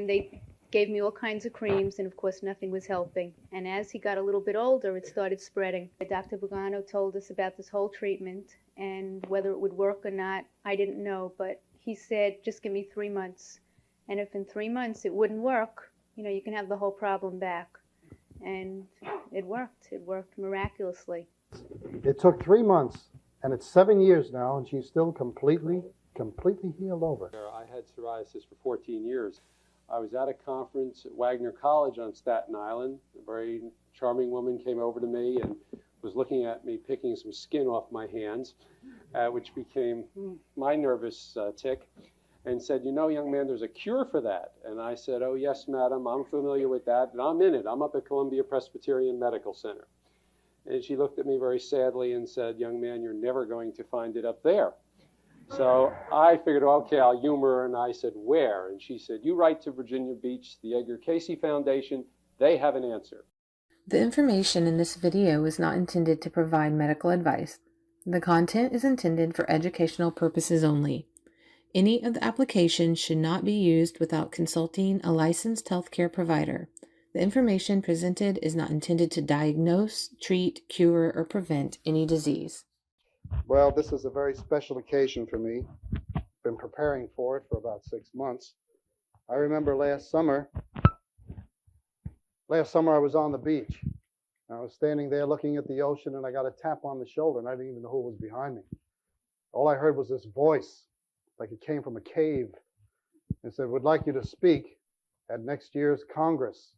And they gave me all kinds of creams, and of course nothing was helping. And as he got a little bit older, it started spreading. Dr. Pagano told us about this whole treatment, and whether it would work or not, I didn't know, but he said, just give me 3 months. And if in 3 months it wouldn't work, you can have the whole problem back. And it worked. It worked miraculously. It took 3 months, and it's 7 years now, and she's still completely healed over. I had psoriasis for 14 years. I was at a conference at Wagner College on Staten Island. A very charming woman came over to me and was looking at me picking some skin off my hands, which became my nervous tick, and said, young man, there's a cure for that. And I said, oh, yes, madam, I'm familiar with that, and I'm in it. I'm up at Columbia Presbyterian Medical Center. And she looked at me very sadly and said, young man, you're never going to find it up there. So I figured, okay, I'll humor her, and I said, where? And she said, you write to Virginia Beach, the Edgar Cayce Foundation. They have an answer. The information in this video is not intended to provide medical advice. The content is intended for educational purposes only. Any of the applications should not be used without consulting a licensed healthcare provider. The information presented is not intended to diagnose, treat, cure, or prevent any disease. Well, this is a very special occasion for me. Been preparing for it for about 6 months. I remember last summer I was on the beach. I was standing there looking at the ocean, and I got a tap on the shoulder, and I didn't even know who was behind me. All I heard was this voice, like it came from a cave. It said, would like you to speak at next year's Congress.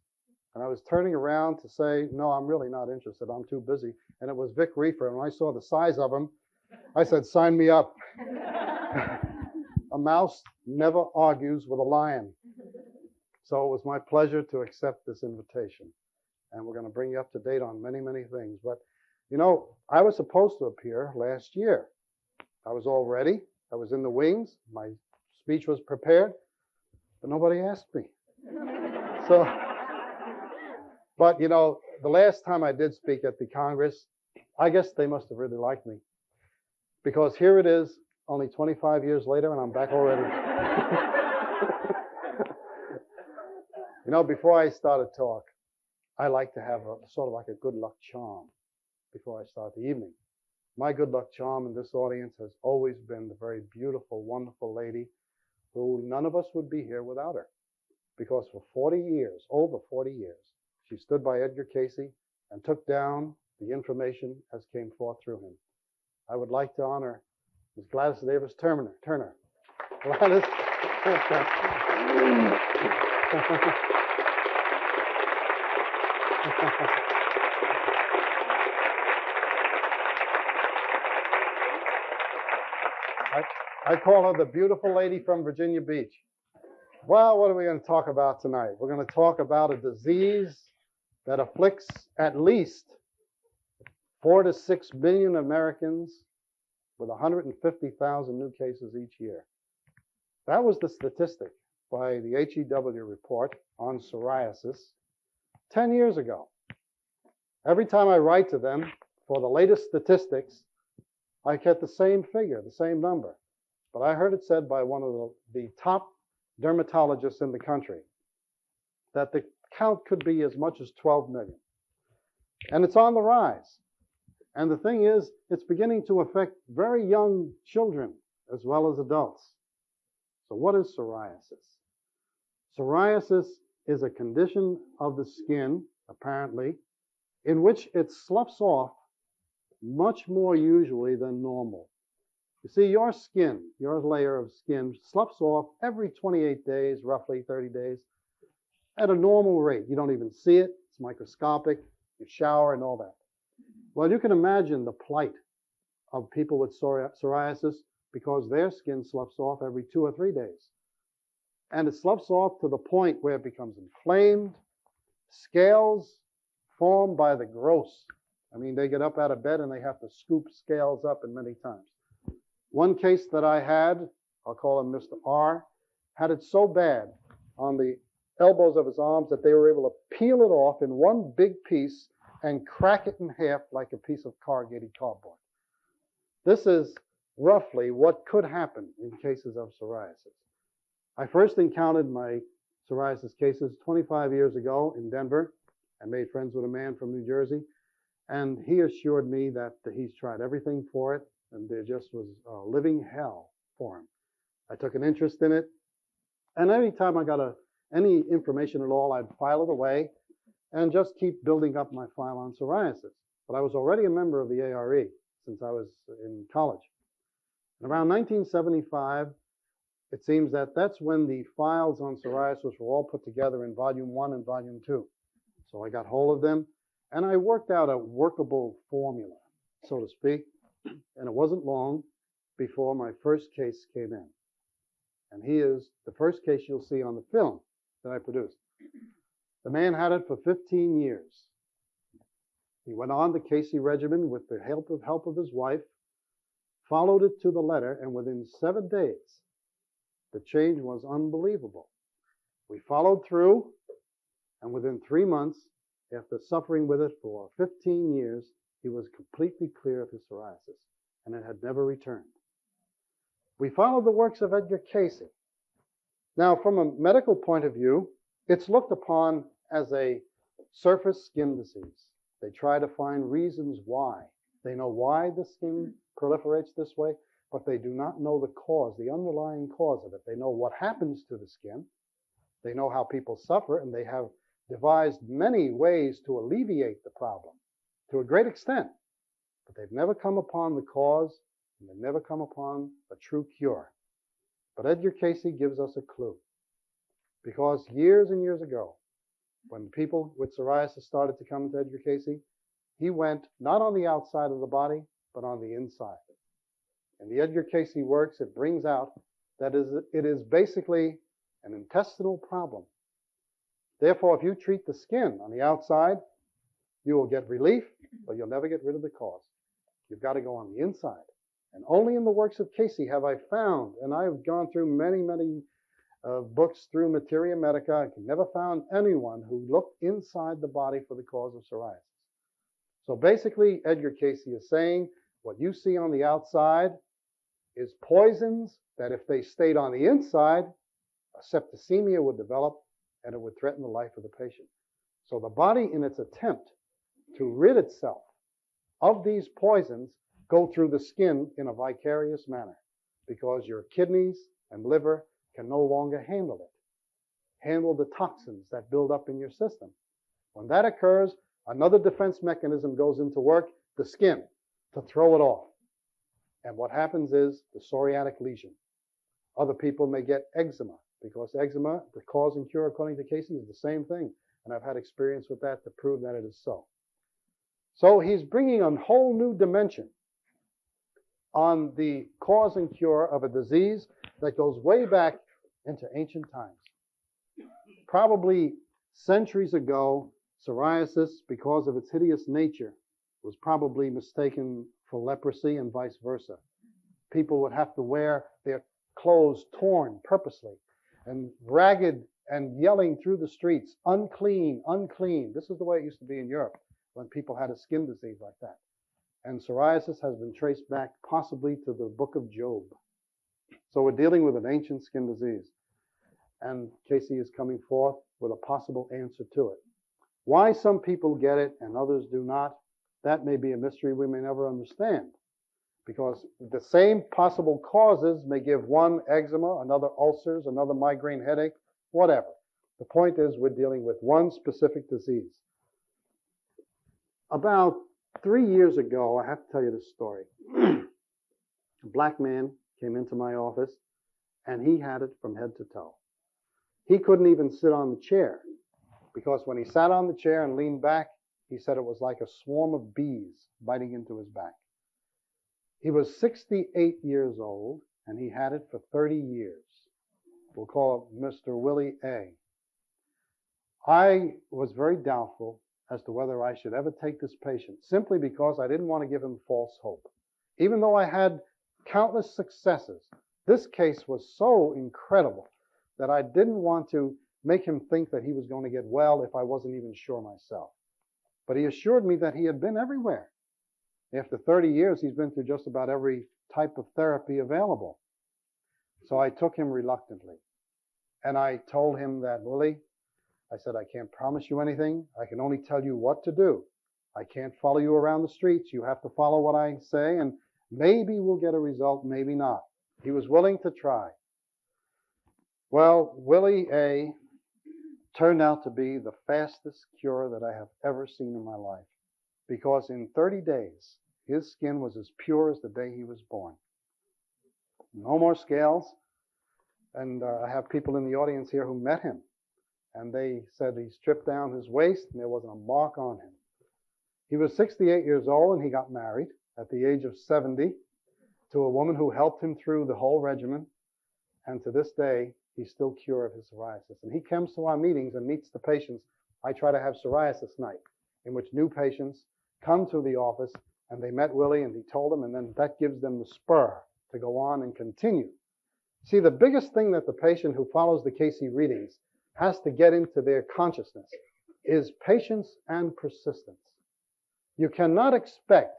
And I was turning around to say, no, I'm really not interested. I'm too busy. And it was Vic Reefer. And when I saw the size of him, I said, sign me up. A mouse never argues with a lion. So it was my pleasure to accept this invitation. And we're going to bring you up to date on many, many things. But, I was supposed to appear last year. I was all ready. I was in the wings. My speech was prepared. But nobody asked me. So, but, the last time I did speak at the Congress, I guess they must have really liked me. Because here it is, only 25 years later, and I'm back already. Before I start a talk, I like to have sort of like a good luck charm before I start the evening. My good luck charm in this audience has always been the very beautiful, wonderful lady who none of us would be here without her. Because for 40 years, over 40 years, she stood by Edgar Cayce and took down the information as came forth through him. I would like to honor Ms. Gladys Davis Turner. Gladys. I call her the beautiful lady from Virginia Beach. Well, what are we going to talk about tonight? We're going to talk about a disease that afflicts at least 4 to 6 million Americans with 150,000 new cases each year. That was the statistic by the HEW report on psoriasis 10 years ago. Every time I write to them for the latest statistics, I get the same figure, the same number. But I heard it said by one of the top dermatologists in the country that the count could be as much as 12 million. And it's on the rise. And the thing is, it's beginning to affect very young children as well as adults. So what is psoriasis? Psoriasis is a condition of the skin, apparently, in which it sloughs off much more usually than normal. You see, your skin, your layer of skin, sloughs off every 28 days, roughly 30 days, at a normal rate. You don't even see it. It's microscopic. You shower and all that. Well, you can imagine the plight of people with psoriasis because their skin sloughs off every 2 or 3 days. And it sloughs off to the point where it becomes inflamed. Scales form by the gross. I mean, they get up out of bed and they have to scoop scales up in many times. One case that I had, I'll call him Mr. R, had it so bad on the elbows of his arms that they were able to peel it off in one big piece and crack it in half like a piece of corrugated cardboard. This is roughly what could happen in cases of psoriasis. I first encountered my psoriasis cases 25 years ago in Denver. I made friends with a man from New Jersey, and he assured me that he's tried everything for it, and there just was a living hell for him. I took an interest in it, and every time I got any information at all, I'd file it away and just keep building up my file on psoriasis. But I was already a member of the A.R.E. since I was in college. And around 1975, it seems that that's when the files on psoriasis were all put together in Volume 1 and Volume 2. So I got hold of them, and I worked out a workable formula, so to speak. And it wasn't long before my first case came in. And he is the first case you'll see on the film that I produced. The man had it for 15 years. He went on the Cayce regimen with the help of his wife, followed it to the letter, and within 7 days, the change was unbelievable. We followed through, and within 3 months, after suffering with it for 15 years, he was completely clear of his psoriasis, and it had never returned. We followed the works of Edgar Cayce. Now, from a medical point of view, it's looked upon as a surface skin disease. They try to find reasons why. They know why the skin proliferates this way, but they do not know the cause, the underlying cause of it. They know what happens to the skin. They know how people suffer, and they have devised many ways to alleviate the problem to a great extent. But they've never come upon the cause, and they've never come upon a true cure. But Edgar Cayce gives us a clue. Because years and years ago, when people with psoriasis started to come to Edgar Cayce, he went not on the outside of the body, but on the inside. And the Edgar Cayce works, it brings out that it is basically an intestinal problem. Therefore, if you treat the skin on the outside, you will get relief, but you'll never get rid of the cause. You've got to go on the inside. And only in the works of Cayce have I found, and I've gone through many books through Materia Medica, I never found anyone who looked inside the body for the cause of psoriasis. So basically, Edgar Cayce is saying what you see on the outside is poisons that if they stayed on the inside, a septicemia would develop and it would threaten the life of the patient. So the body, in its attempt to rid itself of these poisons, go through the skin in a vicarious manner because your kidneys and liver can no longer handle the toxins that build up in your system. When that occurs, another defense mechanism goes into work, the skin, to throw it off. And what happens is the psoriatic lesion. Other people may get eczema because eczema, the cause and cure according to Cayce, is the same thing. And I've had experience with that to prove that it is so. So he's bringing a whole new dimension on the cause and cure of a disease that goes way back into ancient times. Probably centuries ago, psoriasis, because of its hideous nature, was probably mistaken for leprosy and vice versa. People would have to wear their clothes torn purposely and ragged and yelling through the streets, unclean, unclean. This is the way it used to be in Europe when people had a skin disease like that. And psoriasis has been traced back possibly to the book of Job. So we're dealing with an ancient skin disease. And Cayce is coming forth with a possible answer to it. Why some people get it and others do not, that may be a mystery we may never understand. Because the same possible causes may give one eczema, another ulcers, another migraine headache, whatever. The point is we're dealing with one specific disease. About 3 years ago, I have to tell you this story. A black man came into my office, and he had it from head to toe. He couldn't even sit on the chair, because when he sat on the chair and leaned back, he said it was like a swarm of bees biting into his back. He was 68 years old, and he had it for 30 years. We'll call him Mr. Willie A. I was very doubtful as to whether I should ever take this patient, simply because I didn't want to give him false hope. Even though I had countless successes, this case was so incredible that I didn't want to make him think that he was going to get well if I wasn't even sure myself. But he assured me that he had been everywhere. After 30 years, he's been through just about every type of therapy available. So I took him reluctantly. And I told him that, Willie, I said, I can't promise you anything. I can only tell you what to do. I can't follow you around the streets. You have to follow what I say, and maybe we'll get a result, maybe not. He was willing to try. Well, Willie A. turned out to be the fastest cure that I have ever seen in my life, because in 30 days, his skin was as pure as the day he was born. No more scales. And I have people in the audience here who met him, and they said he stripped down his waist and there wasn't a mark on him. He was 68 years old and he got married at the age of 70 to a woman who helped him through the whole regimen. And to this day, he's still cured of his psoriasis. And he comes to our meetings and meets the patients. I try to have psoriasis night, in which new patients come to the office and they met Willie and he told them, and then that gives them the spur to go on and continue. See, the biggest thing that the patient who follows the Cayce readings has to get into their consciousness is patience and persistence. You cannot expect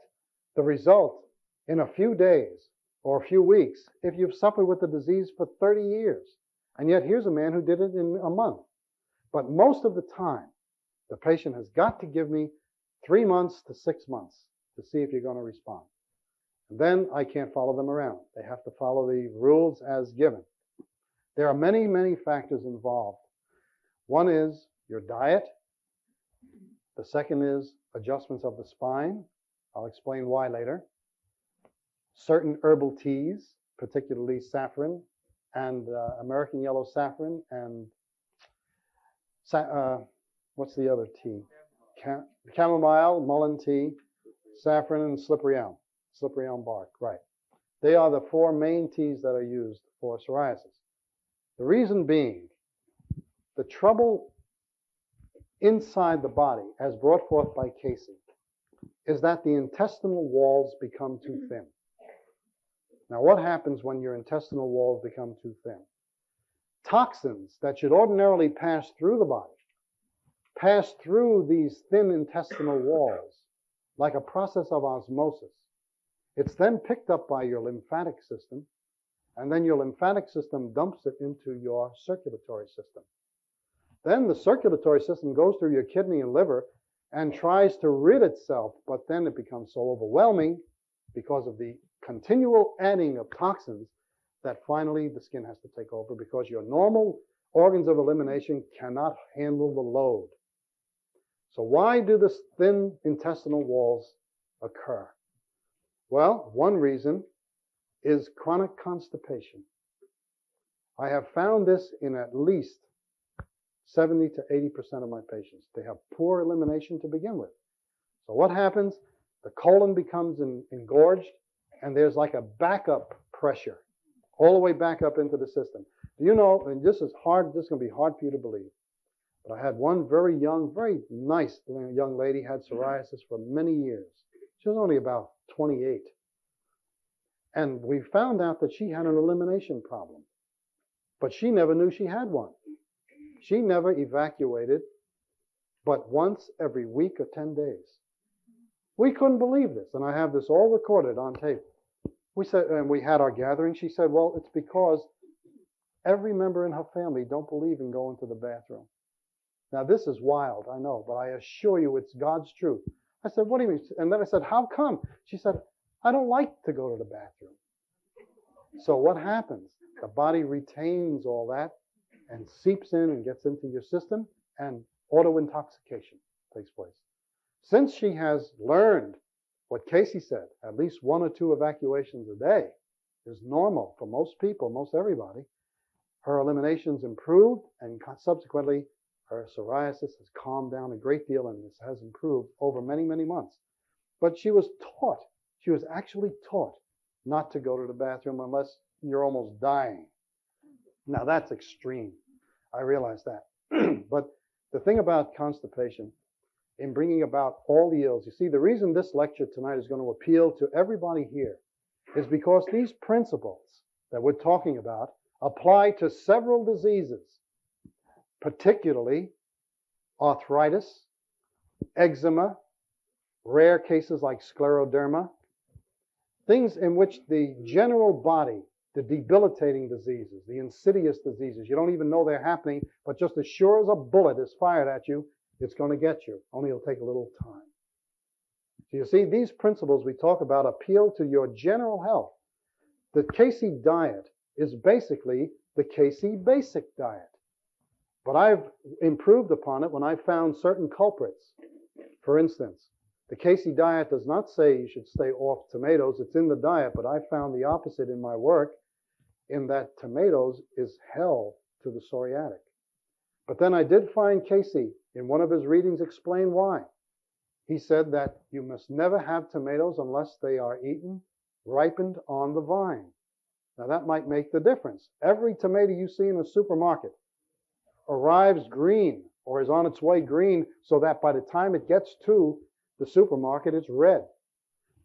the result in a few days or a few weeks if you've suffered with the disease for 30 years. And yet here's a man who did it in a month. But most of the time, the patient has got to give me 3 months to 6 months to see if you're going to respond. And then I can't follow them around. They have to follow the rules as given. There are many, many factors involved. One is your diet. The second is adjustments of the spine. I'll explain why later. Certain herbal teas, particularly saffron and American yellow saffron and what's the other tea? Chamomile, mullein tea, saffron, and slippery elm. Slippery elm bark, right. They are the 4 main teas that are used for psoriasis. The reason being, the trouble inside the body, as brought forth by Cayce, is that the intestinal walls become too thin. Now, what happens when your intestinal walls become too thin? Toxins that should ordinarily pass through the body pass through these thin intestinal walls like a process of osmosis. It's then picked up by your lymphatic system, and then your lymphatic system dumps it into your circulatory system. Then the circulatory system goes through your kidney and liver and tries to rid itself, but then it becomes so overwhelming because of the continual adding of toxins that finally the skin has to take over because your normal organs of elimination cannot handle the load. So why do the thin intestinal walls occur? Well, one reason is chronic constipation. I have found this in at least 70 to 80% of my patients. They have poor elimination to begin with. So what happens? The colon becomes engorged, and there's like a backup pressure all the way back up into the system. Do you know, and this is hard, this is going to be hard for you to believe, but I had one very young, very nice young lady, had psoriasis for many years. She was only about 28. And we found out that she had an elimination problem, but she never knew she had one. She never evacuated but once every week or 10 days. We couldn't believe this, and I have this all recorded on tape. We said, and we had our gathering. She said, well, it's because every member in her family don't believe in going to the bathroom. Now, this is wild, I know, but I assure you it's God's truth. I said, what do you mean? And then I said, how come? She said, I don't like to go to the bathroom. So what happens? The body retains all that and seeps in and gets into your system, and auto-intoxication takes place. Since she has learned what Cayce said, at least 1 or 2 evacuations a day is normal for most people, most everybody, her eliminations improved, and subsequently her psoriasis has calmed down a great deal, and this has improved over many, many months. But she was actually taught not to go to the bathroom unless you're almost dying. Now that's extreme. I realize that. But the thing about constipation, in bringing about all the ills, you see, the reason this lecture tonight is going to appeal to everybody here is because these principles that we're talking about apply to several diseases, particularly arthritis, eczema, rare cases like scleroderma, things in which the general body the debilitating diseases, the insidious diseases. You don't even know they're happening, but just as sure as a bullet is fired at you, it's going to get you, only it'll take a little time. So you see, these principles we talk about appeal to your general health. The Cayce diet is basically the Cayce basic diet. But I've improved upon it when I found certain culprits. For instance, the Cayce diet does not say you should stay off tomatoes. It's in the diet, but I found the opposite in my work, in that tomatoes is hell to the psoriatic. But then I did find Cayce in one of his readings explain why. He said that you must never have tomatoes unless they are eaten, ripened on the vine. Now that might make the difference. Every tomato you see in a supermarket arrives green or is on its way green so that by the time it gets to the supermarket, it's red.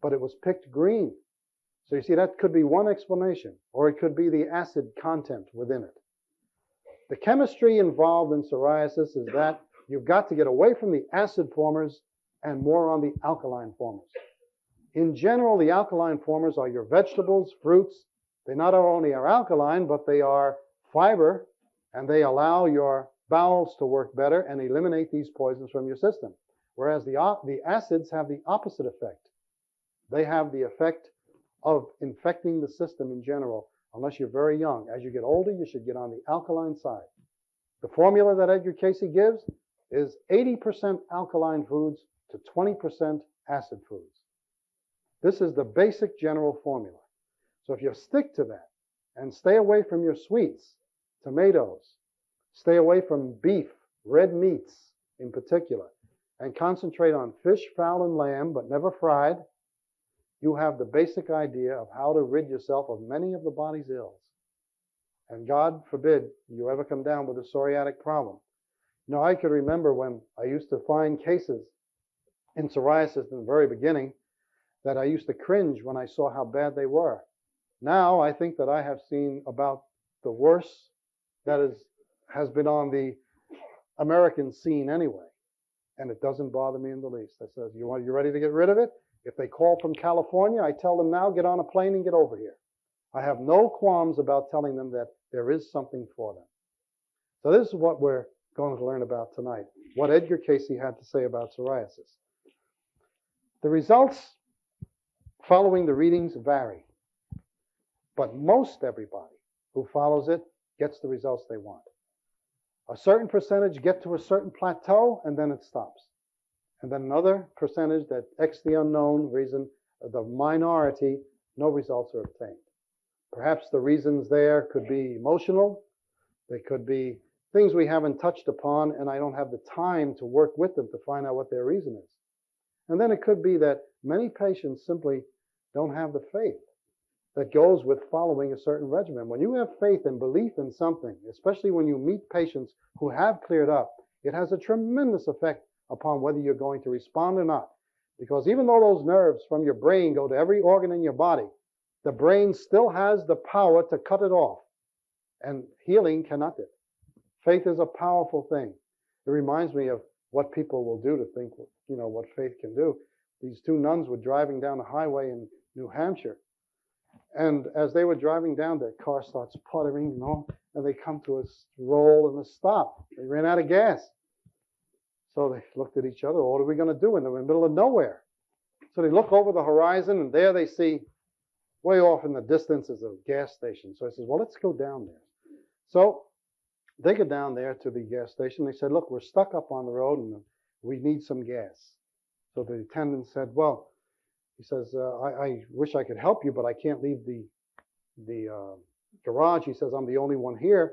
But it was picked green. So you see, that could be one explanation, or it could be the acid content within it. The chemistry involved in psoriasis is that you've got to get away from the acid formers and more on the alkaline formers. In general, the alkaline formers are your vegetables, fruits. They not only are alkaline, but they are fiber, and they allow your bowels to work better and eliminate these poisons from your system. Whereas the acids have the opposite effect. They have the effect of infecting the system in general, unless you're very young. As you get older, you should get on the alkaline side. The formula that Edgar Cayce gives is 80% alkaline foods to 20% acid foods. This is the basic general formula. So if you stick to that and stay away from your sweets, tomatoes, stay away from beef, red meats in particular, and concentrate on fish, fowl, and lamb, but never fried, you have the basic idea of how to rid yourself of many of the body's ills. And God forbid you ever come down with a psoriatic problem. You know, I could remember when I used to find cases in psoriasis in the very beginning that I used to cringe when I saw how bad they were. Now I think that I have seen about the worst that has been on the American scene anyway. And it doesn't bother me in the least. I says, you ready to get rid of it? If they call from California, I tell them now, get on a plane and get over here. I have no qualms about telling them that there is something for them. So this is what we're going to learn about tonight, what Edgar Cayce had to say about psoriasis. The results following the readings vary, but most everybody who follows it gets the results they want. A certain percentage get to a certain plateau and then it stops. And then another percentage that X the unknown reason, the minority, no results are obtained. Perhaps the reasons there could be emotional. They could be things we haven't touched upon, and I don't have the time to work with them to find out what their reason is. And then it could be that many patients simply don't have the faith that goes with following a certain regimen. When you have faith and belief in something, especially when you meet patients who have cleared up, it has a tremendous effect upon whether you're going to respond or not. Because even though those nerves from your brain go to every organ in your body, the brain still has the power to cut it off. And healing cannot do it. Faith is a powerful thing. It reminds me of what people will do to think, you know, what faith can do. These two nuns were driving down the highway in New Hampshire. And as they were driving down, their car starts puttering, you know, and they come to a roll and a stop. They ran out of gas. So they looked at each other, what are we going to do? And they're in the middle of nowhere. So they look over the horizon, and there they see, way off in the distance is a gas station. So I said, well, let's go down there. So they go down there to the gas station. They said, look, we're stuck up on the road, and we need some gas. So the attendant said, well, he says, I wish I could help you, but I can't leave the garage. He says, I'm the only one here.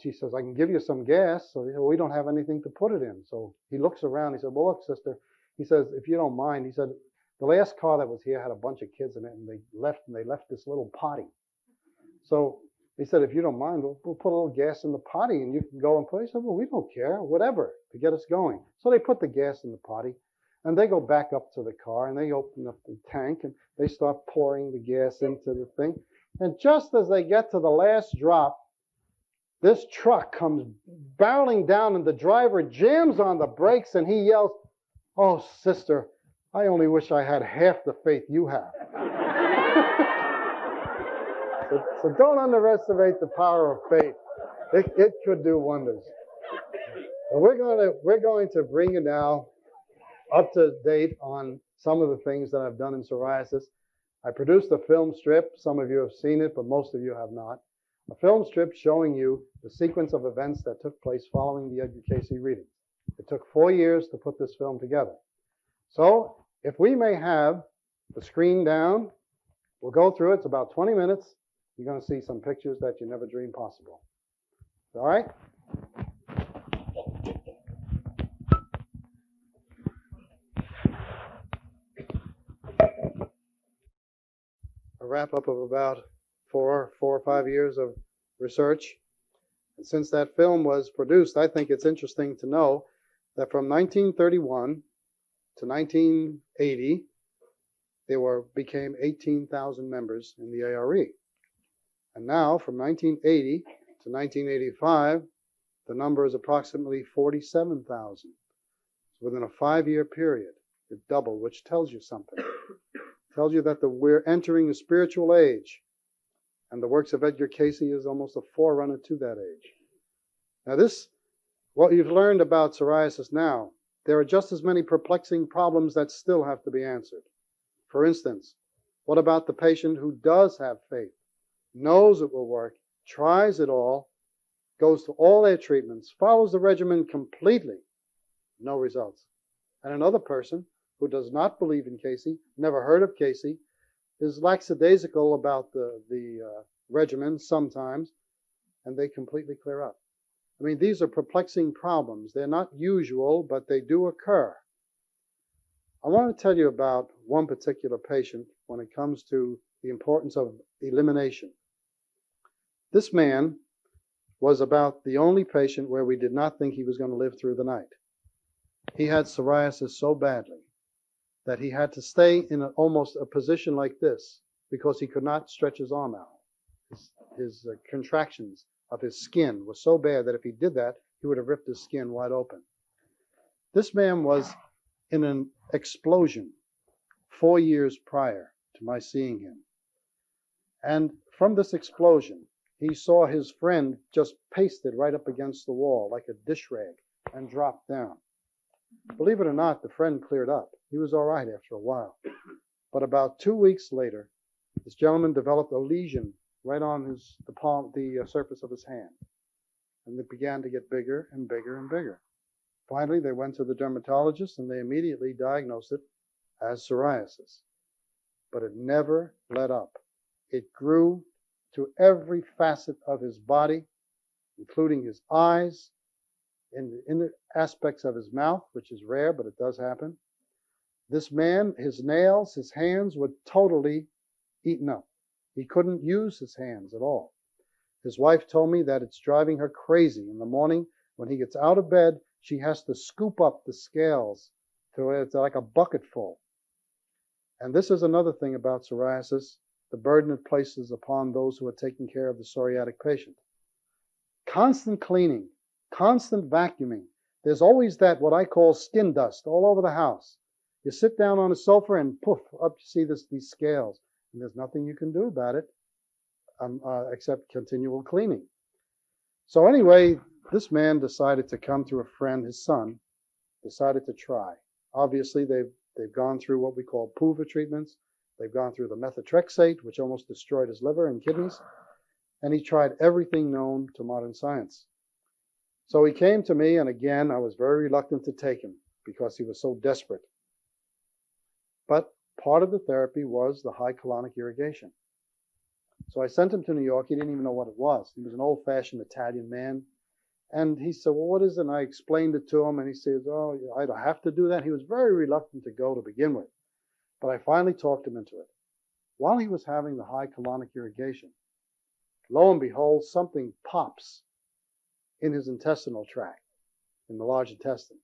She says, I can give you some gas. So he said, well, we don't have anything to put it in. So he looks around. He said, well, look, sister. He says, if you don't mind, he said, the last car that was here had a bunch of kids in it, and they left this little potty. So he said, if you don't mind, we'll put a little gas in the potty, and you can go and put it. He said, well, we don't care, whatever, to get us going. So they put the gas in the potty, and they go back up to the car, and they open up the tank, and they start pouring the gas into the thing. And just as they get to the last drop, this truck comes barreling down, and the driver jams on the brakes, and he yells, oh, sister, I only wish I had half the faith you have. So don't underestimate the power of faith. It could do wonders. And we're going to bring you now up to date on some of the things that I've done in psoriasis. I produced a film strip. Some of you have seen it, but most of you have not. A film strip showing you the sequence of events that took place following the Edgar Cayce reading. It took 4 years to put this film together. So if we may have the screen down, we'll go through it. It's about 20 minutes. You're going to see some pictures that you never dreamed possible. All right? A wrap-up of about 4 or 5 years of research. And since that film was produced, I think it's interesting to know that from 1931 to 1980, there became 18,000 members in the A.R.E. And now, from 1980 to 1985, the number is approximately 47,000. So within a 5-year period, it doubled, which tells you something. It tells you that we're entering the spiritual age. And the works of Edgar Cayce is almost a forerunner to that age. Now what you've learned about psoriasis now, there are just as many perplexing problems that still have to be answered. For instance, what about the patient who does have faith, knows it will work, tries it all, goes to all their treatments, follows the regimen completely, no results. And another person who does not believe in Cayce, never heard of Cayce, is lackadaisical about the regimen sometimes, and they completely clear up. I mean, these are perplexing problems. They're not usual, but they do occur. I want to tell you about one particular patient when it comes to the importance of elimination. This man was about the only patient where we did not think he was going to live through the night. He had psoriasis so badly that he had to stay in almost a position like this because he could not stretch his arm out. His contractions of his skin were so bad that if he did that, he would have ripped his skin wide open. This man was in an explosion 4 years prior to my seeing him. And from this explosion, he saw his friend just pasted right up against the wall like a dish rag and dropped down. Believe it or not, the friend cleared up. He was all right after a while. But about 2 weeks later, this gentleman developed a lesion right on the surface of his hand. And it began to get bigger and bigger and bigger. Finally, they went to the dermatologist and they immediately diagnosed it as psoriasis. But it never let up. It grew to every facet of his body, including his eyes, in the inner aspects of his mouth, which is rare, but it does happen. This man, his nails, his hands were totally eaten up. He couldn't use his hands at all. His wife told me that it's driving her crazy. In the morning, when he gets out of bed, she has to scoop up the scales to it's like a bucket full. And this is another thing about psoriasis, the burden it places upon those who are taking care of the psoriatic patient. Constant cleaning, constant vacuuming. There's always that, what I call skin dust, all over the house. You sit down on a sofa and poof, up you see these scales. And there's nothing you can do about it except continual cleaning. So anyway, this man decided to come to a friend, his son, decided to try. Obviously, they've gone through what we call PUVA treatments. They've gone through the methotrexate, which almost destroyed his liver and kidneys. And he tried everything known to modern science. So he came to me, and again, I was very reluctant to take him because he was so desperate. But part of the therapy was the high colonic irrigation. So I sent him to New York. He didn't even know what it was. He was an old-fashioned Italian man. And he said, well, what is it? And I explained it to him, and he said, oh, I don't have to do that. He was very reluctant to go to begin with. But I finally talked him into it. While he was having the high colonic irrigation, lo and behold, something pops in his intestinal tract, in the large intestine,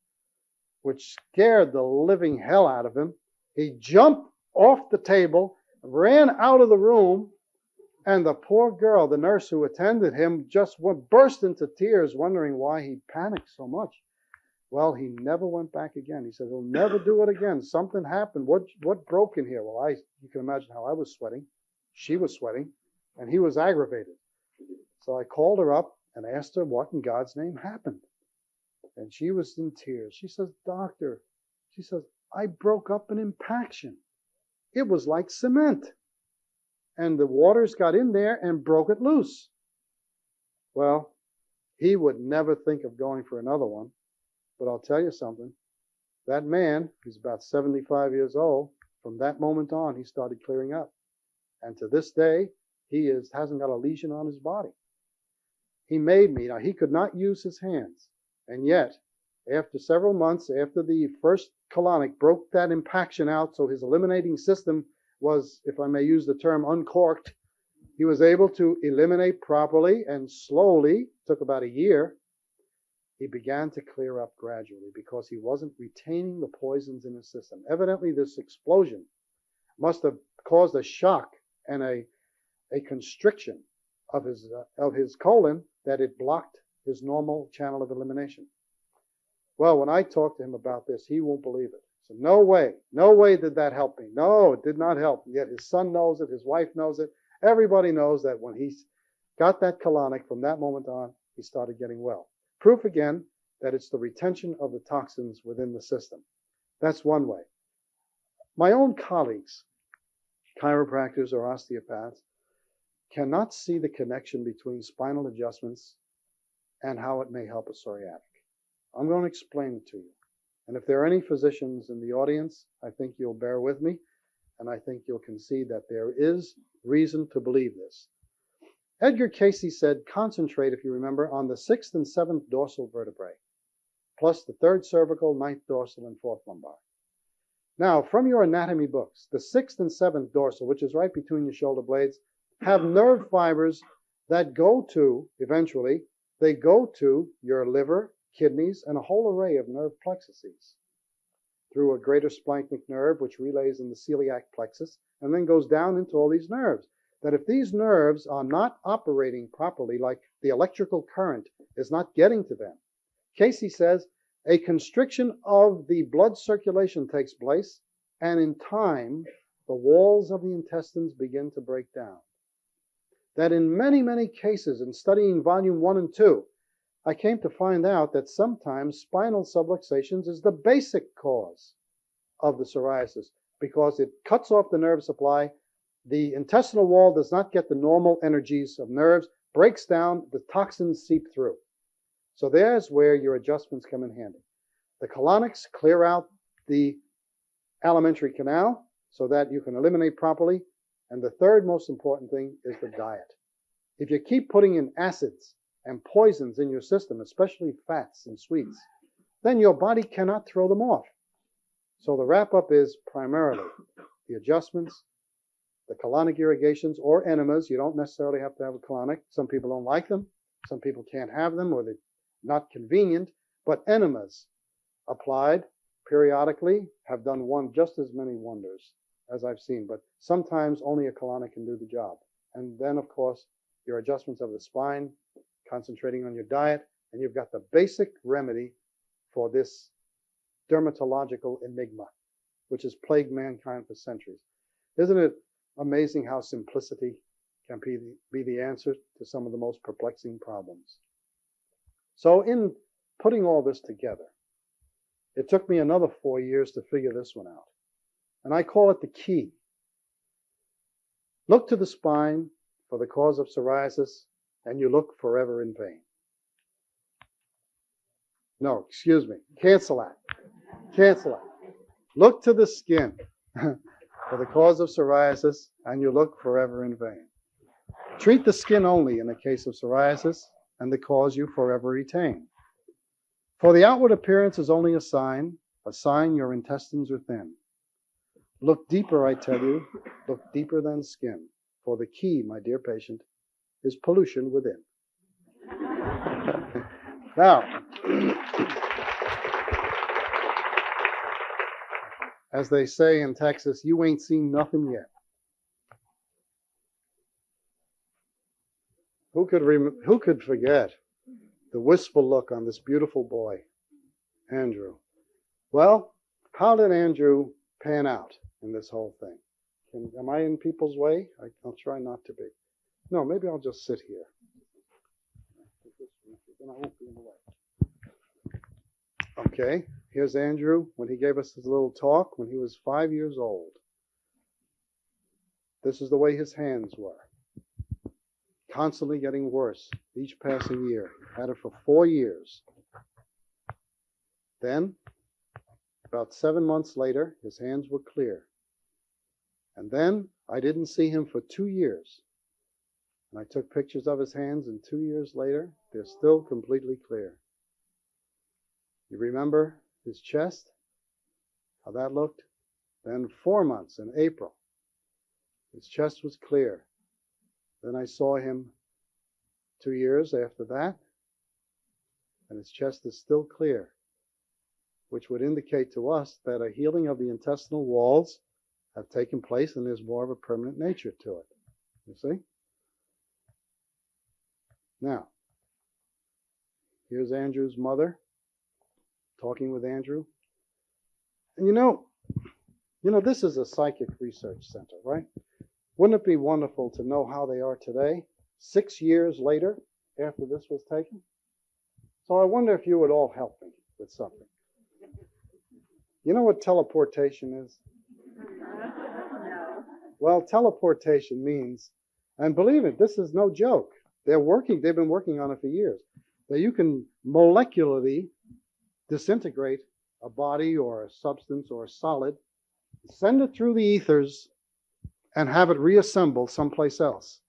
which scared the living hell out of him. He jumped off the table, ran out of the room, and the poor girl, the nurse who attended him, just burst into tears, wondering why he panicked so much. Well, he never went back again. He said, he'll never do it again. Something happened. What broke in here? Well, you can imagine how I was sweating. She was sweating. And he was aggravated. So I called her up and asked her what in God's name happened. And she was in tears. She says, "Doctor," she says, "I broke up an impaction. It was like cement. And the waters got in there and broke it loose." Well, he would never think of going for another one. But I'll tell you something. That man, who's about 75 years old, from that moment on, he started clearing up. And to this day, he hasn't got a lesion on his body. He made me. Now, he could not use his hands. And yet, after several months, after the first colonic broke that impaction out, so his eliminating system was, if I may use the term, uncorked, he was able to eliminate properly and slowly, took about a year. He began to clear up gradually because he wasn't retaining the poisons in his system. Evidently, this explosion must have caused a shock and a constriction of his colon that it blocked his normal channel of elimination. Well, when I talk to him about this, he won't believe it. So no way did that help me. No, it did not help. Yet his son knows it, his wife knows it. Everybody knows that when he got that colonic, from that moment on, he started getting well. Proof again that it's the retention of the toxins within the system. That's one way. My own colleagues, chiropractors or osteopaths, cannot see the connection between spinal adjustments and how it may help a psoriatic. I'm going to explain it to you. And if there are any physicians in the audience, I think you'll bear with me, and I think you'll concede that there is reason to believe this. Edgar Cayce said, concentrate, if you remember, on the 6th and 7th dorsal vertebrae, plus the 3rd cervical, 9th dorsal, and 4th lumbar. Now, from your anatomy books, the 6th and 7th dorsal, which is right between your shoulder blades, have nerve fibers that go to, eventually, they go to your liver, kidneys, and a whole array of nerve plexuses through a greater splanchnic nerve, which relays in the celiac plexus, and then goes down into all these nerves. That if these nerves are not operating properly, like the electrical current is not getting to them, Cayce says a constriction of the blood circulation takes place, and in time, the walls of the intestines begin to break down. That in many, many cases, in studying volume 1 and 2, I came to find out that sometimes spinal subluxations is the basic cause of the psoriasis because it cuts off the nerve supply. The intestinal wall does not get the normal energies of nerves, breaks down, the toxins seep through. So there's where your adjustments come in handy. The colonics clear out the alimentary canal so that you can eliminate properly. And the third most important thing is the diet. If you keep putting in acids and poisons in your system, especially fats and sweets, then your body cannot throw them off. So the wrap-up is primarily the adjustments, the colonic irrigations or enemas. You don't necessarily have to have a colonic. Some people don't like them. Some people can't have them or they're not convenient. But enemas applied periodically have done just as many wonders as I've seen. But sometimes only a colonic can do the job. And then, of course, your adjustments of the spine, concentrating on your diet, and you've got the basic remedy for this dermatological enigma, which has plagued mankind for centuries. Isn't it amazing how simplicity can be the answer to some of the most perplexing problems? So in putting all this together, it took me another 4 years to figure this one out. And I call it the key. Look to the spine for the cause of psoriasis, and you look forever in vain. No, excuse me. Cancel that. Cancel that. Look to the skin for the cause of psoriasis, and you look forever in vain. Treat the skin only in the case of psoriasis, and the cause you forever retain. For the outward appearance is only a sign your intestines are thin. Look deeper, I tell you, look deeper than skin. For the key, my dear patient, is pollution within. Now, as they say in Texas, you ain't seen nothing yet. Who could forget the wistful look on this beautiful boy, Andrew? Well, how did Andrew pan out in this whole thing? Am I in people's way? I'll try not to be. No, maybe I'll just sit here. Then I won't be in the way. Okay, here's Andrew when he gave us his little talk when he was 5 years old. This is the way his hands were. Constantly getting worse each passing year. Had it for 4 years. Then, about 7 months later, his hands were clear. And then I didn't see him for 2 years. And I took pictures of his hands, and 2 years later, they're still completely clear. You remember his chest? How that looked? Then 4 months in April. His chest was clear. Then I saw him 2 years after that, and his chest is still clear, which would indicate to us that a healing of the intestinal walls have taken place and there's more of a permanent nature to it. You see? Now, here's Andrew's mother talking with Andrew. And you know, this is a psychic research center, right? Wouldn't it be wonderful to know how they are today, 6 years later, after this was taken? So I wonder if you would all help me with something. You know what teleportation is? Well, teleportation means, and believe it, this is no joke. They've been working on it for years, that you can molecularly disintegrate a body or a substance or a solid, send it through the ethers, and have it reassembled someplace else.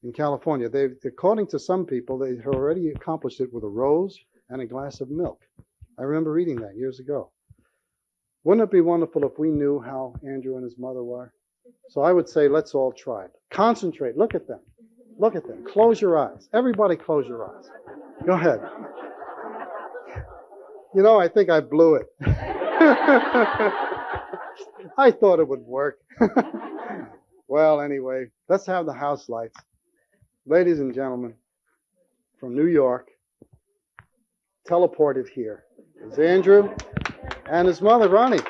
In California, according to some people, they had already accomplished it with a rose and a glass of milk. I remember reading that years ago. Wouldn't it be wonderful if we knew how Andrew and his mother were? So I would say, let's all try it. Concentrate. Look at them. Look at them. Close your eyes. Everybody close your eyes. Go ahead. You know, I think I blew it. I thought it would work. Well, anyway, let's have the house lights. Ladies and gentlemen, from New York, teleported here is Andrew and his mother, Ronnie. We'll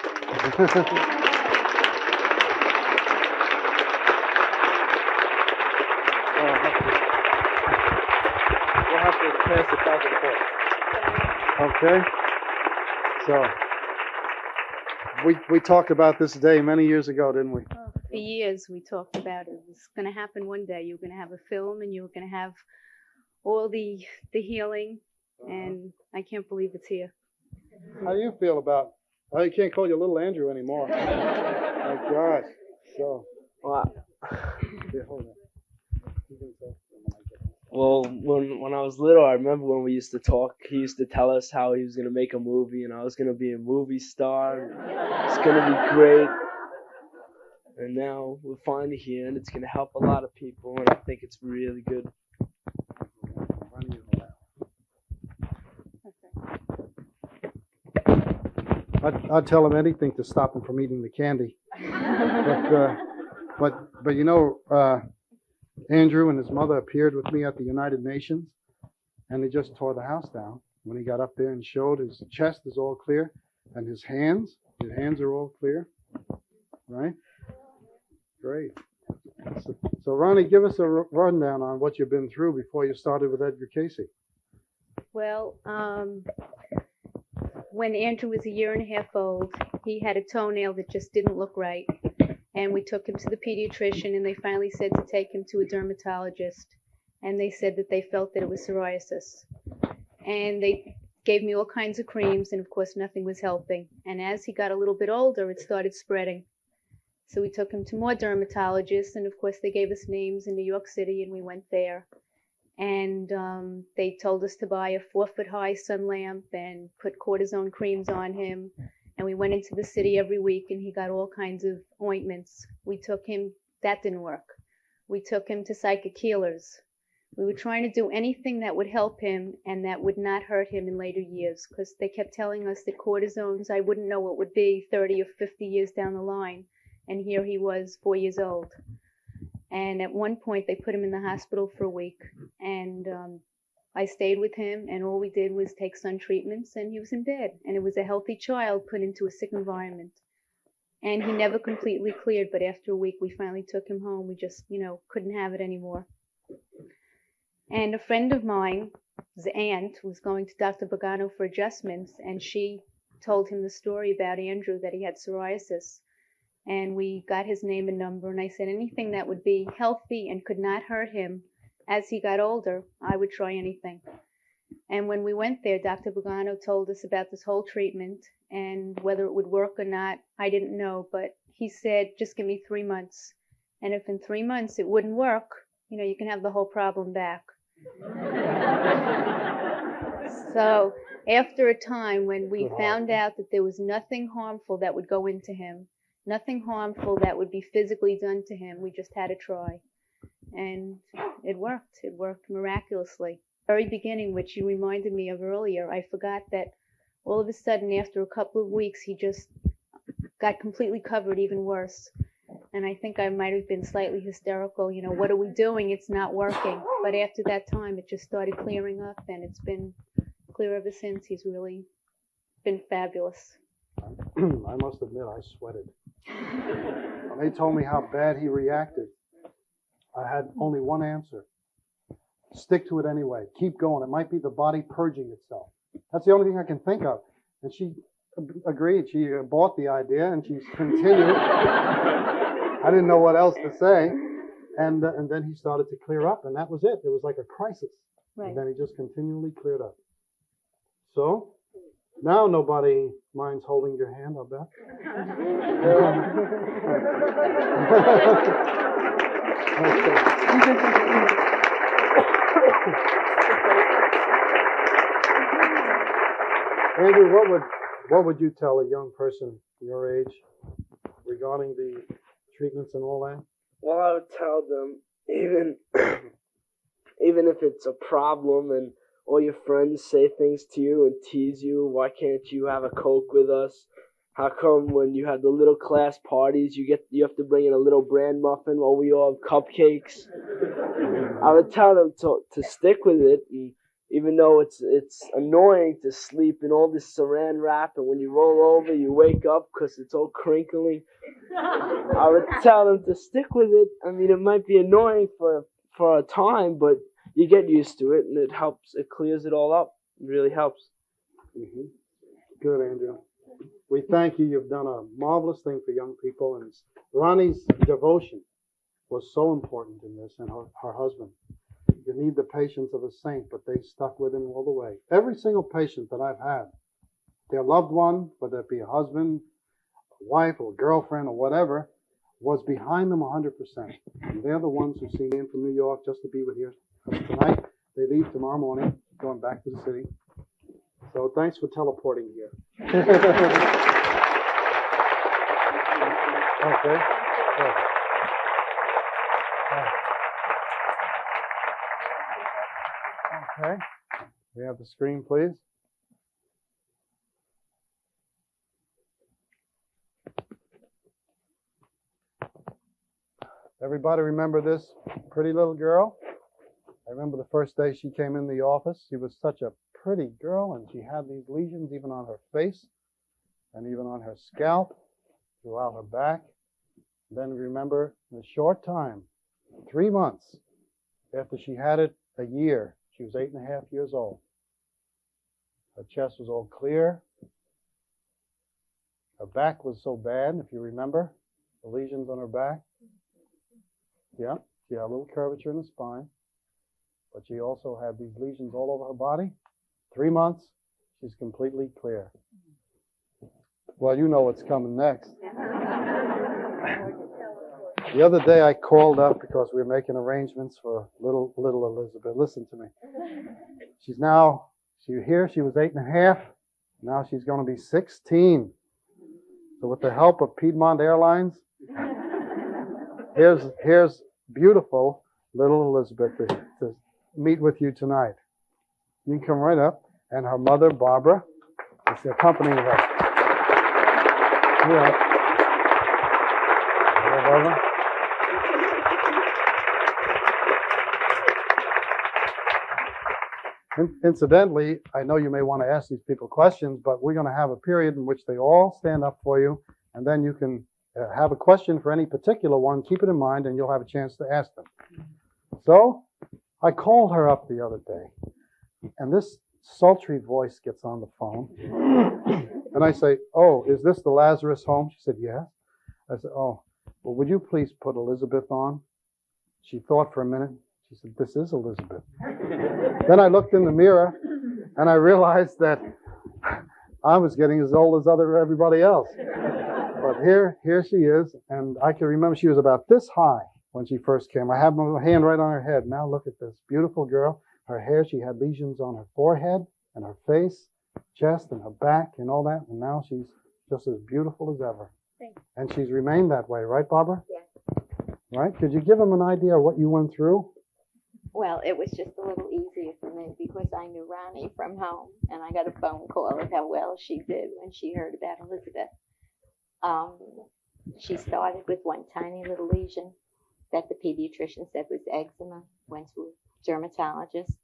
have to pass it back and forth. Okay? So, we talked about this day many years ago, didn't we? Oh, for years we talked about it. It was going to happen one day. You were going to have a film and you were going to have all the healing, and I can't believe it's here. How do you feel about, oh, you can't call you little Andrew anymore. My gosh. So, Well, yeah, hold on. Well, when I was little, I remember when we used to talk, he used to tell us how he was going to make a movie and I was going to be a movie star. It's going to be great. And now we're finally here and it's going to help a lot of people and I think it's really good. I'd tell him anything to stop him from eating the candy. But you know, Andrew and his mother appeared with me at the United Nations, and they just tore the house down. When he got up there and showed his chest is all clear, and his hands are all clear, right? Great. So Ronnie, give us a rundown on what you've been through before you started with Edgar Cayce. Well, when Andrew was 1.5 years old, he had a toenail that just didn't look right. And we took him to the pediatrician, and they finally said to take him to a dermatologist. And they said that they felt that it was psoriasis. And they gave me all kinds of creams, and of course nothing was helping. And as he got a little bit older, it started spreading. So we took him to more dermatologists, and of course they gave us names in New York City, and we went there. And they told us to buy a 4-foot-high sun lamp and put cortisone creams on him. And we went into the city every week, and he got all kinds of ointments. We took him, that didn't work. We took him to psychic healers. We were trying to do anything that would help him and that would not hurt him in later years, because they kept telling us that cortisones, I wouldn't know what would be 30 or 50 years down the line. And here he was, 4 years old. And at one point, they put him in the hospital for a week. And I stayed with him, and all we did was take sun treatments, and he was in bed. And it was a healthy child put into a sick environment. And he never completely cleared, but after a week, we finally took him home. We just, couldn't have it anymore. And a friend of mine's aunt was going to Dr. Pagano for adjustments, and she told him the story about Andrew, that he had psoriasis. And we got his name and number, and I said anything that would be healthy and could not hurt him as he got older, I would try anything. And when we went there, Dr. Pagano told us about this whole treatment, and whether it would work or not, I didn't know, but he said, just give me 3 months. And if in 3 months it wouldn't work, you can have the whole problem back. So after a time when we found out that there was nothing harmful that would go into him, nothing harmful that would be physically done to him, we just had to try. And it worked. It worked miraculously. Very beginning, which you reminded me of earlier, I forgot that all of a sudden after a couple of weeks he just got completely covered, even worse. And I think I might have been slightly hysterical, what are we doing? It's not working. But after that time, it just started clearing up, and it's been clear ever since. He's really been fabulous. I must admit, I sweated. When they told me how bad he reacted, I had only one answer. Stick to it anyway. Keep going. It might be the body purging itself. That's the only thing I can think of. And she agreed. She bought the idea, and she continued. I didn't know what else to say. And then he started to clear up, and that was it. It was like a crisis. Right. And then he just continually cleared up. So now nobody minds holding your hand, I'll bet. Andrew, what would you tell a young person your age regarding the treatments and all that? Well, I would tell them, even if it's a problem and all your friends say things to you and tease you, why can't you have a Coke with us? How come when you have the little class parties, you have to bring in a little bran muffin while we all have cupcakes? I would tell them to stick with it, and even though it's annoying to sleep in all this saran wrap, and when you roll over, you wake up because it's all crinkly. I would tell them to stick with it. I mean, it might be annoying for a time, but you get used to it, and it helps. It clears it all up. It really helps. Mm-hmm. Good, Andrew. We thank you. You've done a marvelous thing for young people, and Ronnie's devotion was so important in this, and her husband. You need the patience of a saint, but they stuck with him all the way. Every single patient that I've had, their loved one, whether it be a husband, a wife, or a girlfriend, or whatever, was behind them 100%. And they're the ones who came in from New York just to be with you tonight. They leave tomorrow morning, going back to the city. So thanks for teleporting here. Okay. Okay. We have the screen, please. Everybody remember this pretty little girl? I remember the first day she came in the office. She was such a pretty girl, and she had these lesions even on her face and even on her scalp, throughout her back. Then remember, in a short time, 3 months after she had it, a year, she was 8.5 years old. Her chest was all clear. Her back was so bad, if you remember, the lesions on her back. Yeah, she had a little curvature in the spine, but she also had these lesions all over her body. 3 months, she's completely clear. Well, you know what's coming next. The other day I called up because we were making arrangements for little Elizabeth. Listen to me. She was 8.5. Now she's going to be 16. So with the help of Piedmont Airlines, here's beautiful little Elizabeth to meet with you tonight. You can come right up. And her mother, Barbara, is accompanying her. Yeah. Hello, Barbara. Incidentally, I know you may want to ask these people questions, but we're going to have a period in which they all stand up for you, and then you can have a question for any particular one. Keep it in mind, and you'll have a chance to ask them. So, I called her up the other day, and this sultry voice gets on the phone, and I say, "Oh, is this the Lazarus home?" She said, "Yes." I said, "Oh, well, would you please put Elizabeth on?" She thought for a minute. She said, "This is Elizabeth." Then I looked in the mirror, and I realized that I was getting as old as everybody else. But here she is, and I can remember she was about this high when she first came. I have my hand right on her head. Now look at this beautiful girl. Her hair, she had lesions on her forehead and her face, chest and her back and all that, and now she's just as beautiful as ever. Thanks. And she's remained that way, right, Barbara? Yeah. Right? Could you give them an idea of what you went through? Well, it was just a little easier for me because I knew Ronnie from home, and I got a phone call of how well she did when she heard about Elizabeth. She started with one tiny little lesion that the pediatrician said was eczema, went to a dermatologist,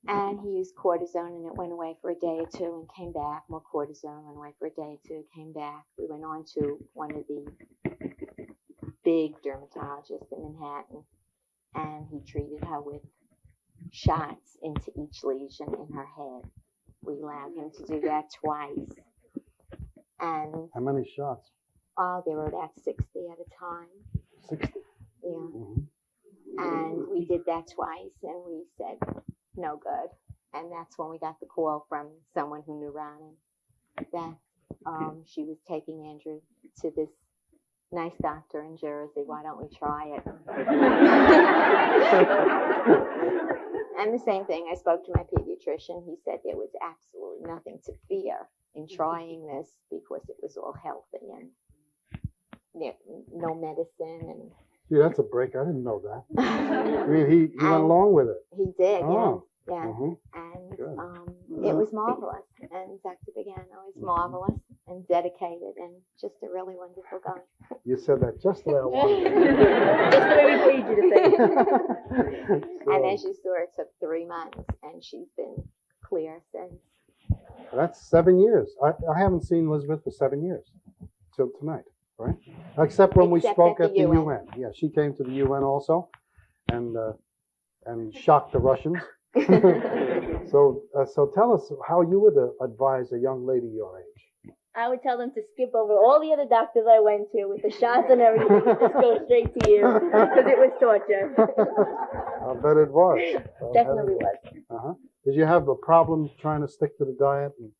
and he used cortisone, and it went away for a day or two and came back. More cortisone, went away for a day or two, came back. We went on to one of the big dermatologists in Manhattan, and he treated her with shots into each lesion in her head. We allowed him to do that twice. And How many shots? there were about 60 at a time. 60. Yeah. Mm-hmm. And we did that twice, and we said, no good. And that's when we got the call from someone who knew Ronnie that she was taking Andrew to this nice doctor in Jersey. Why don't we try it? And the same thing, I spoke to my pediatrician. He said there was absolutely nothing to fear in trying this because it was all healthy and no medicine. And Gee, that's a break. I didn't know that. I mean, he went along with it. he did, Oh. yeah. Mm-hmm. And Good. it was marvelous. And Dr. Pagano is marvelous and dedicated and just a really wonderful guy. You said that just the way I wanted. Just the way we paid you to say it. And as you saw, it took 3 months, and she's been clear since. That's 7 years. I haven't seen Elizabeth for 7 years till tonight, right? Except when we Except spoke at at the the UN. UN. Yeah, she came to the UN also, and shocked the Russians. So tell us how you would advise a young lady your age. I would tell them to skip over all the other doctors I went to with the shots and everything and just go straight to you because it was torture. I bet it was. Definitely was. Uh-huh. Did you have a problem trying to stick to the diet and,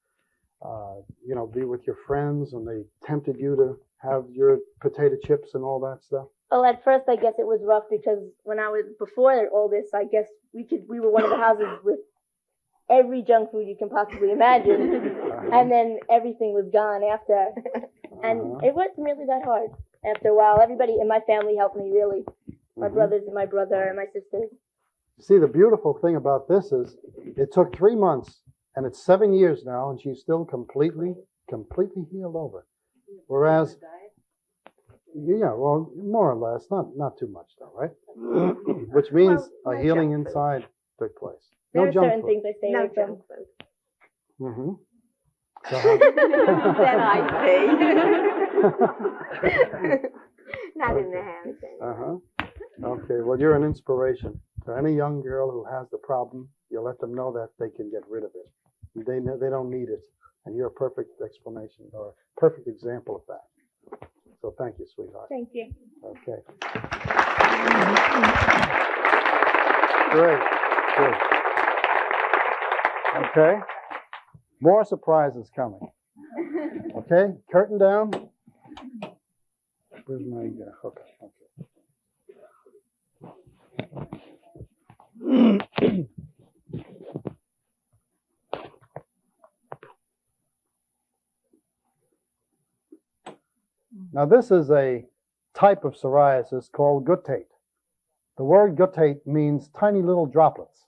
be with your friends and they tempted you to have your potato chips and all that stuff? Well, at first I guess it was rough because before all this, I guess we were one of the houses with every junk food you can possibly imagine, and then everything was gone after, and it wasn't really that hard. After a while, everybody in my family helped me really. My brothers and my brother and my sisters. See, the beautiful thing about this is it took 3 months, and it's 7 years now, and she's still completely healed over. Whereas, yeah, well, more or less, not too much though, right? Which means a healing inside took place. There No are junk certain food. things I stay No away from. junk food. Mm-hmm. That I see. Not in the house. Uh-huh. Okay, well, you're an inspiration to any young girl who has the problem. You let them know that they can get rid of it. They don't need it, and you're a perfect explanation or a perfect example of that. So thank you, sweetheart. Thank you. Okay. Great. Good. Okay. More surprises coming. Okay. Curtain down. Where's my okay. Now this is a type of psoriasis called guttate. The word guttate means tiny little droplets.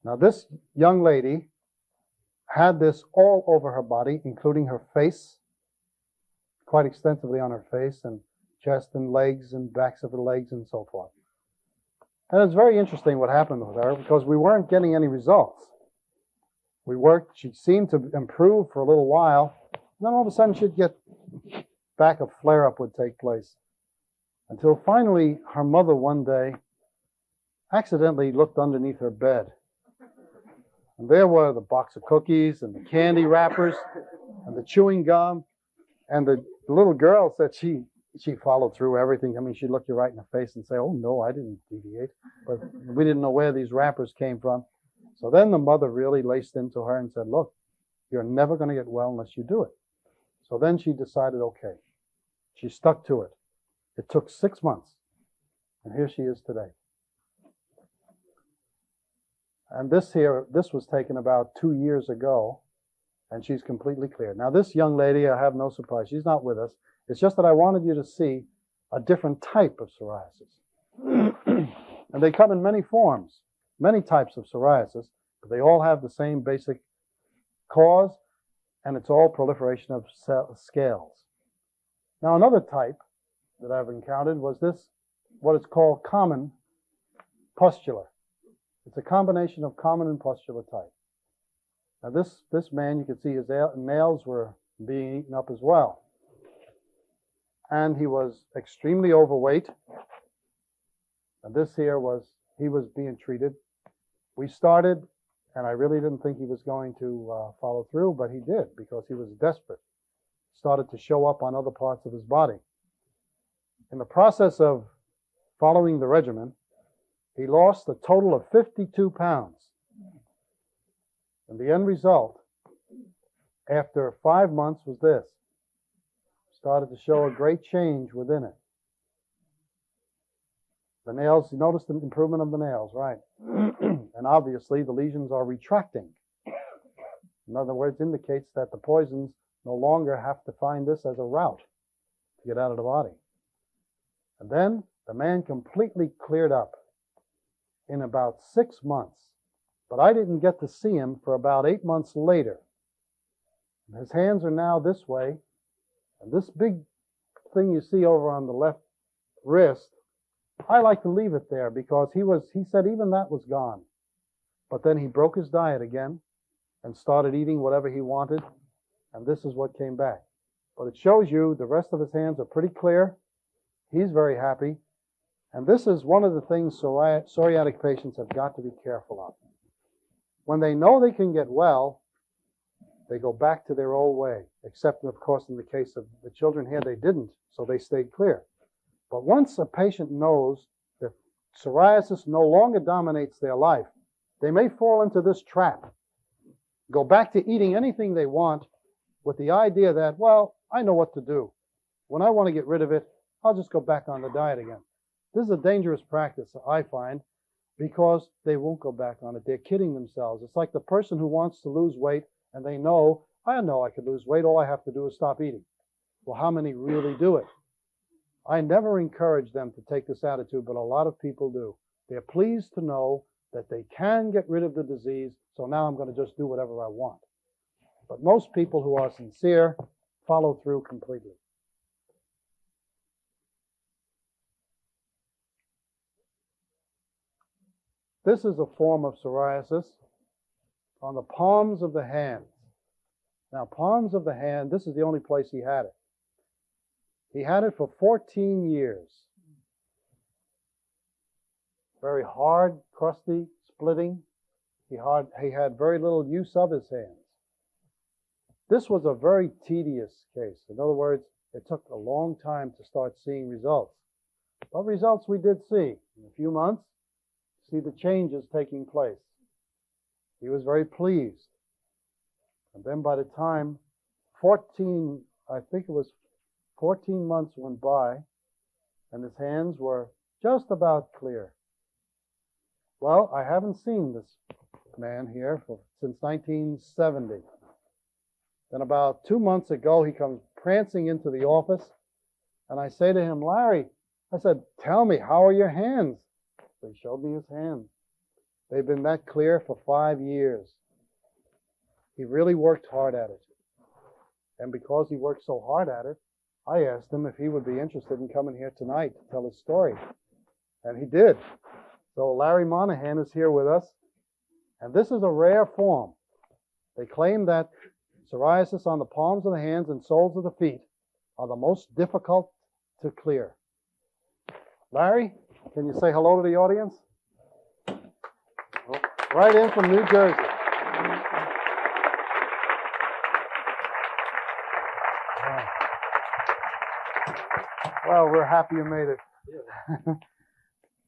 Now this young lady had this all over her body, including her face, quite extensively on her face, and chest and legs and backs of her legs and so forth. And it's very interesting what happened with her because we weren't getting any results. We worked, she seemed to improve for a little while, and then all of a sudden she'd get back, a flare-up would take place. Until finally her mother one day accidentally looked underneath her bed. And there were the box of cookies and the candy wrappers and the chewing gum. And the little girl said she followed through everything. I mean, she'd look you right in the face and say, oh, no, I didn't deviate. But we didn't know where these wrappers came from. So then the mother really laced into her and said, look, you're never going to get well unless you do it. So then she decided, okay. She stuck to it. It took 6 months. And here she is today. And this was taken about 2 years ago. And she's completely clear. Now, this young lady, I have no surprise. She's not with us. It's just that I wanted you to see a different type of psoriasis. And they come in many forms, many types of psoriasis, but they all have the same basic cause, and it's all proliferation of scales. Now, another type that I've encountered was this, what is called common pustular. It's a combination of common and pustular type. Now, this man, you can see his nails were being eaten up as well. And he was extremely overweight. And this here he was being treated. We started, and I really didn't think he was going to follow through, but he did because he was desperate. Started to show up on other parts of his body. In the process of following the regimen, he lost a total of 52 pounds. And the end result, after 5 months, was this. Started to show a great change within it. The nails, you notice the improvement of the nails, right? And obviously the lesions are retracting. In other words, indicates that the poisons no longer have to find this as a route to get out of the body. And then the man completely cleared up in about 6 months. But I didn't get to see him for about 8 months later. His hands are now this way. And this big thing you see over on the left wrist, I like to leave it there because he said even that was gone. But then he broke his diet again and started eating whatever he wanted. And this is what came back. But it shows you the rest of his hands are pretty clear. He's very happy. And this is one of the things psoriatic patients have got to be careful of. When they know they can get well, they go back to their old way. Except, of course, in the case of the children here, they didn't, so they stayed clear. But once a patient knows that psoriasis no longer dominates their life, they may fall into this trap. Go back to eating anything they want with the idea that, well, I know what to do. When I want to get rid of it, I'll just go back on the diet again. This is a dangerous practice, I find, because they won't go back on it. They're kidding themselves. It's like the person who wants to lose weight and they know I could lose weight. All I have to do is stop eating. Well, how many really do it? I never encourage them to take this attitude, but a lot of people do. They're pleased to know that they can get rid of the disease, so now I'm going to just do whatever I want. But most people who are sincere follow through completely. This is a form of psoriasis on the palms of the hands. Now, palms of the hand, this is the only place he had it. He had it for 14 years. Very hard, crusty, splitting. He had very little use of his hands. This was a very tedious case. In other words, it took a long time to start seeing results. But results we did see. In a few months, see the changes taking place. He was very pleased. And then by the time 14 months went by, and his hands were just about clear. Well, I haven't seen this man here since 1970. Then about 2 months ago, he comes prancing into the office, and I say to him, Larry, I said, tell me, how are your hands? So he showed me his hands. They've been that clear for 5 years. He really worked hard at it. And because he worked so hard at it, I asked him if he would be interested in coming here tonight to tell his story. And he did. So Larry Monahan is here with us. And this is a rare form. They claim that psoriasis on the palms of the hands and soles of the feet are the most difficult to clear. Larry, can you say hello to the audience? Right in from New Jersey. Well, we're happy you made it.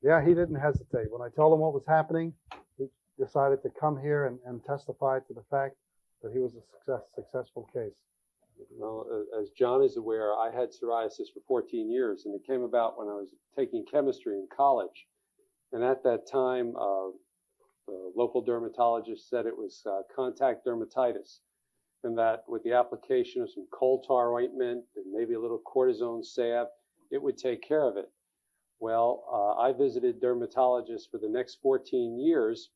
Yeah, he didn't hesitate. When I told him what was happening, he decided to come here and testify to the fact that he was a successful case. Well, as John is aware, I had psoriasis for 14 years, and it came about when I was taking chemistry in college. And at that time, the local dermatologist said it was contact dermatitis, and that with the application of some coal tar ointment and maybe a little cortisone salve, it would take care of it. Well, I visited dermatologists for the next 14 years,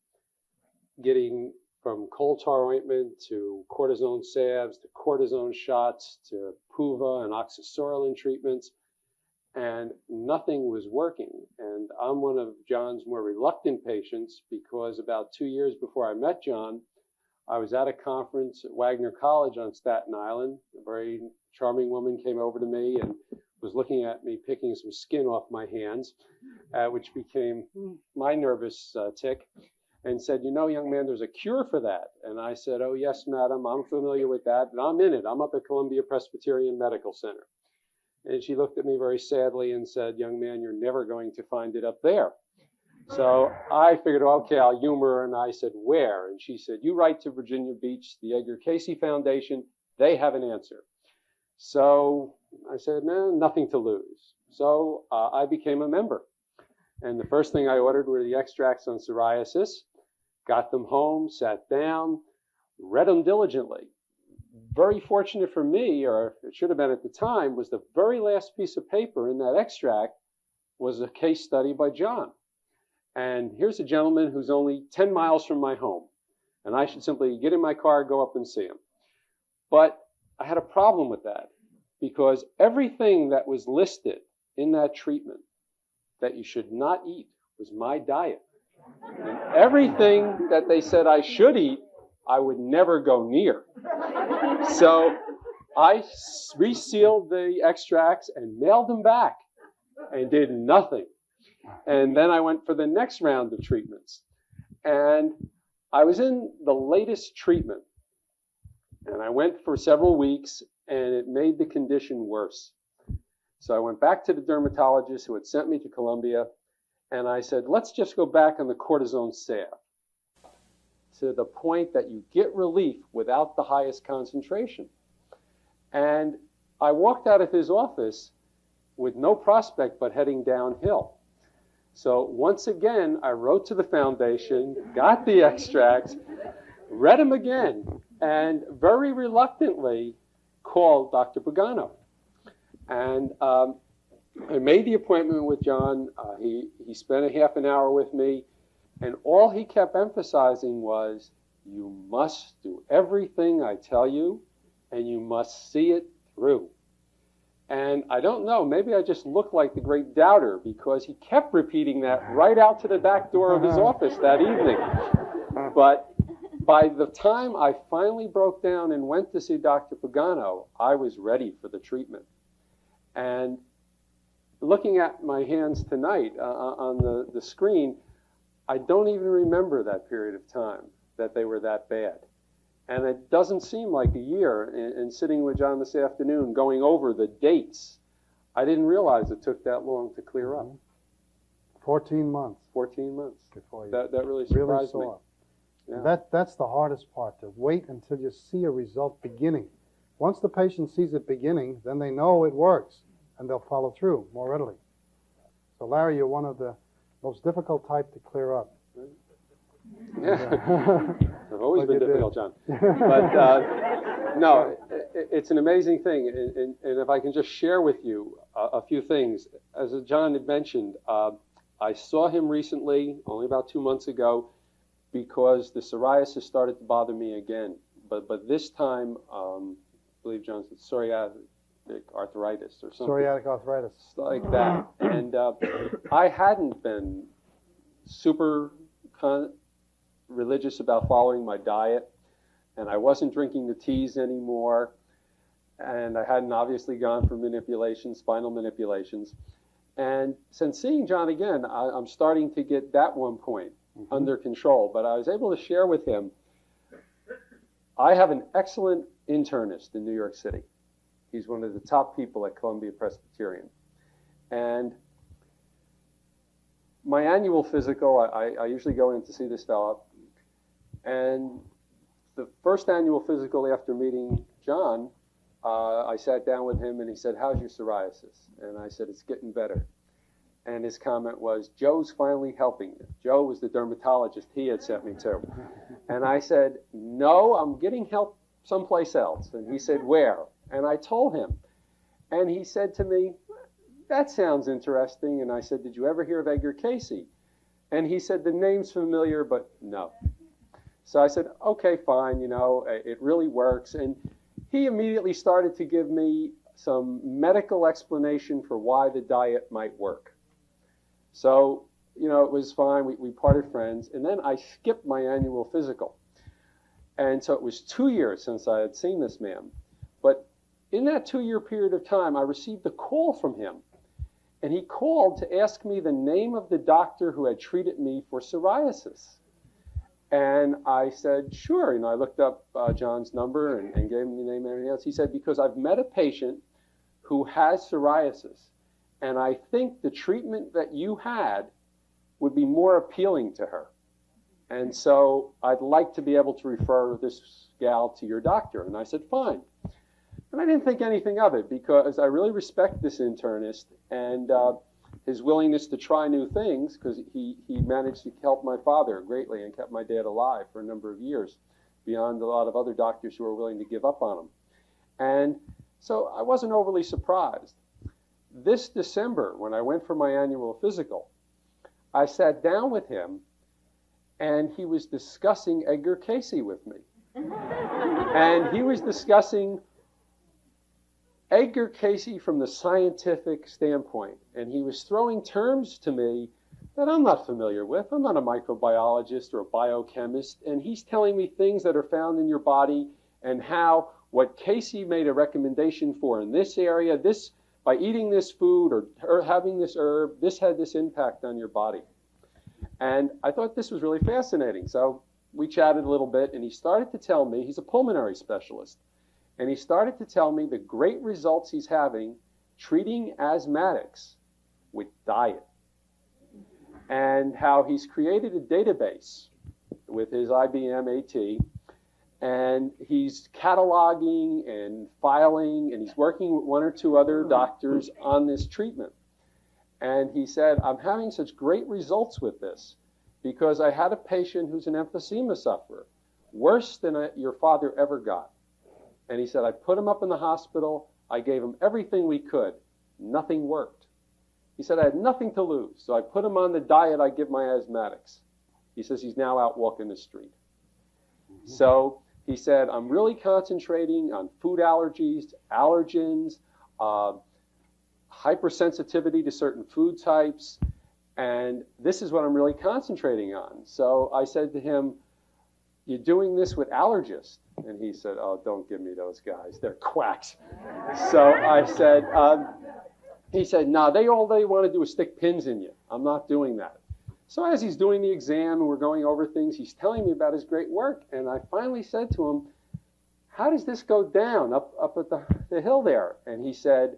getting from coal tar ointment to cortisone salves to cortisone shots to Puva and oxysorylin treatments, and nothing was working. And I'm one of John's more reluctant patients because about 2 years before I met John, I was at a conference at Wagner College on Staten Island. A very charming woman came over to me and was looking at me picking some skin off my hands, which became my nervous tick, and said, "You know, young man, there's a cure for that." And I said, "Oh, yes, madam, I'm familiar with that, and I'm in it. I'm up at Columbia Presbyterian Medical Center." And she looked at me very sadly and said, "Young man, you're never going to find it up there." So I figured, okay, I'll humor her, and I said, "Where?" And she said, "You write to Virginia Beach, the Edgar Cayce Foundation. They have an answer." So I said, "No, nothing to lose." So I became a member. And the first thing I ordered were the extracts on psoriasis, got them home, sat down, read them diligently. Very fortunate for me, or it should have been at the time, was the very last piece of paper in that extract was a case study by John. And here's a gentleman who's only 10 miles from my home, and I should simply get in my car, go up and see him. But I had a problem with that, because everything that was listed in that treatment that you should not eat was my diet. And everything that they said I should eat, I would never go near. So I resealed the extracts and mailed them back and did nothing. And then I went for the next round of treatments. And I was in the latest treatment. And I went for several weeks, and it made the condition worse. So I went back to the dermatologist who had sent me to Columbia, and I said, "Let's just go back on the cortisone salve to the point that you get relief without the highest concentration." And I walked out of his office with no prospect but heading downhill. So once again, I wrote to the foundation, got the extracts, read them again, and very reluctantly called Dr. Pagano. And I made the appointment with John. He spent a half an hour with me, and all he kept emphasizing was, "You must do everything I tell you, and you must see it through." And I don't know, maybe I just looked like the great doubter, because he kept repeating that right out to the back door of his office that evening. But by the time I finally broke down and went to see Dr. Pagano, I was ready for the treatment. And looking at my hands tonight on the screen, I don't even remember that period of time that they were that bad. And it doesn't seem like a year. And sitting with John this afternoon, going over the dates, I didn't realize it took that long to clear up. 14 months. 14 months. Before you That really surprised me. Yeah. That's the hardest part, to wait until you see a result beginning. Once the patient sees it beginning, then they know it works, and they'll follow through more readily. So Larry, you're one of the most difficult type to clear up. Yeah. I've always been difficult, John. But no, it's an amazing thing. And if I can just share with you a few things. As John had mentioned, I saw him recently, only about 2 months ago, because the psoriasis started to bother me again. But this time, I believe John said psoriatic arthritis or something. Psoriatic arthritis. Like that. And I hadn't been super religious about following my diet, and I wasn't drinking the teas anymore, and I hadn't obviously gone for manipulations, spinal manipulations. And since seeing John again, I'm starting to get that one point. under control. But I was able to share with him, I have an excellent internist in New York City. He's one of the top people at Columbia Presbyterian. And my annual physical, I usually go in to see this fellow. And the first annual physical after meeting John, I sat down with him and he said, "How's your psoriasis?" And I said, "It's getting better." And his comment was, "Joe's finally helping you." Joe was the dermatologist he had sent me to. And I said, "No, I'm getting help someplace else." And he said, "Where?" And I told him. And he said to me, "That sounds interesting." And I said, "Did you ever hear of Edgar Cayce?" And he said, "The name's familiar, but no." So I said, "Okay, fine, it really works." And he immediately started to give me some medical explanation for why the diet might work. So, it was fine. We parted friends. And then I skipped my annual physical. And so it was 2 years since I had seen this man. But in that 2-year period of time, I received a call from him. And he called to ask me the name of the doctor who had treated me for psoriasis. And I said, sure. I looked up John's number and gave him the name and everything else. He said, because I've met a patient who has psoriasis, and I think the treatment that you had would be more appealing to her. And so I'd like to be able to refer this gal to your doctor. And I said, fine. And I didn't think anything of it because I really respect this internist and his willingness to try new things, because he managed to help my father greatly and kept my dad alive for a number of years, beyond a lot of other doctors who were willing to give up on him. And so I wasn't overly surprised. This December, when I went for my annual physical, I sat down with him and he was discussing Edgar Cayce with me. And he was discussing Edgar Cayce from the scientific standpoint, and he was throwing terms to me that I'm not familiar with. I'm not a microbiologist or a biochemist, and he's telling me things that are found in your body and how what Cayce made a recommendation for in this area, this by eating this food or having this herb, this had this impact on your body. And I thought this was really fascinating. So we chatted a little bit, and he started to tell me, he's a pulmonary specialist, and he started to tell me the great results he's having treating asthmatics with diet, and how he's created a database with his IBM AT, and he's cataloging and filing, and he's working with 1 or 2 other doctors on this treatment. And he said, I'm having such great results with this because I had a patient who's an emphysema sufferer, worse than your father ever got. And he said, I put him up in the hospital. I gave him everything we could. Nothing worked. He said, I had nothing to lose. So I put him on the diet I give my asthmatics. He says he's now out walking the street. So he said, I'm really concentrating on food allergies, allergens, hypersensitivity to certain food types, and this is what I'm really concentrating on. So I said to him, you're doing this with allergists? And he said, oh, don't give me those guys. They're quacks. So I said, he said, no, all they want to do is stick pins in you. I'm not doing that. So as he's doing the exam and we're going over things, he's telling me about his great work. And I finally said to him, how does this go down up at the hill there? And he said,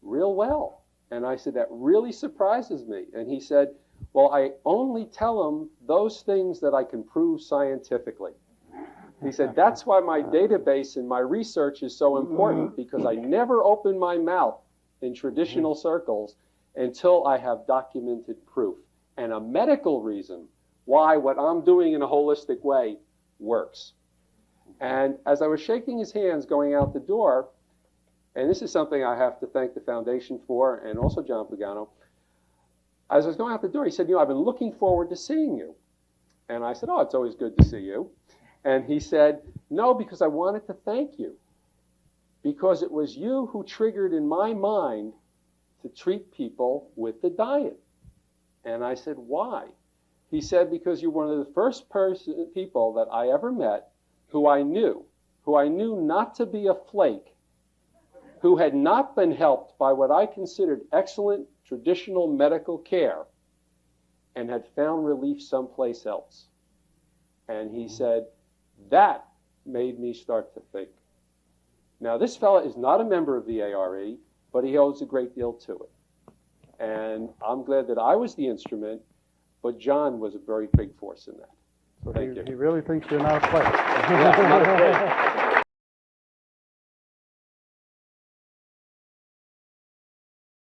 real well. And I said, that really surprises me. And he said, well, I only tell them those things that I can prove scientifically. He said, that's why my database and my research is so important, because I never open my mouth in traditional circles until I have documented proof and a medical reason why what I'm doing in a holistic way works. And as I was shaking his hands going out the door, and this is something I have to thank the foundation for, and also John Pagano, as I was going out the door, he said, I've been looking forward to seeing you. And I said, oh, it's always good to see you. And he said, no, because I wanted to thank you. Because it was you who triggered in my mind to treat people with the diet. And I said, why? He said, because you're one of the first people that I ever met who I knew not to be a flake, who had not been helped by what I considered excellent traditional medical care, and had found relief someplace else. And he said, that made me start to think. Now, this fellow is not a member of the A.R.E., but he owes a great deal to it. And I'm glad that I was the instrument, but John was a very big force in that. So Thank you. he really thinks you're not a player. Yeah, I'm not afraid.